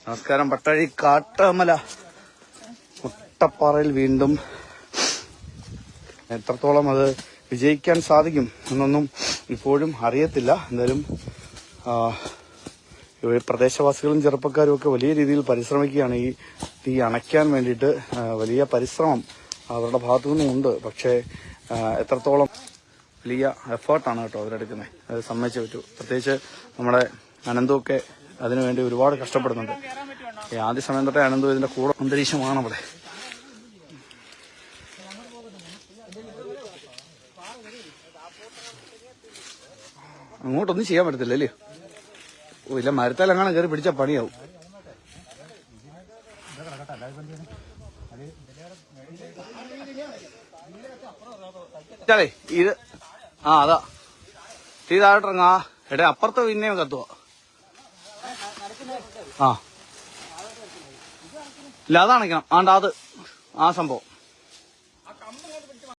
നമസ്കാരം. പട്ടാഴി കാട്ടമല മുട്ടപ്പാറയിൽ വീണ്ടും എത്രത്തോളം അത് വിജയിക്കാൻ സാധിക്കും എന്നൊന്നും ഇപ്പോഴും അറിയത്തില്ല. എന്തായാലും പ്രദേശവാസികളും ചെറുപ്പക്കാരും ഒക്കെ വലിയ രീതിയിൽ പരിശ്രമിക്കുകയാണ്. ഈ തീ അണയ്ക്കാൻ വേണ്ടിയിട്ട് വലിയ പരിശ്രമം അവരുടെ ഭാഗത്തു നിന്നുമുണ്ട്. പക്ഷേ എത്രത്തോളം വലിയ എഫേർട്ടാണ് കേട്ടോ അവരെടുക്കുന്നത്, അത് സമ്മതിച്ചേ പറ്റൂ. പ്രത്യേകിച്ച് നമ്മുടെ അനന്തമൊക്കെ അതിനുവേണ്ടി ഒരുപാട് കഷ്ടപ്പെടുന്നുണ്ട്. ആദ്യ സമയം തൊട്ടേ അനന്തു ഇതിന്റെ കൂടെ അന്തരീക്ഷമാണ് അവിടെ. അങ്ങോട്ടൊന്നും ചെയ്യാൻ പറ്റത്തില്ല അല്ലേ? ഓ ഇല്ല, മരത്താലെങ്ങാനും കയറി പിടിച്ച പണിയാവും. ഇത് അതാ തീ താഴോട്ടിറങ്ങാ. എടേ അപ്പുറത്ത് പിന്നെയും കത്തുവാ. ഇല്ല, അതണയ്ക്കണം. അത് ആ സംഭവം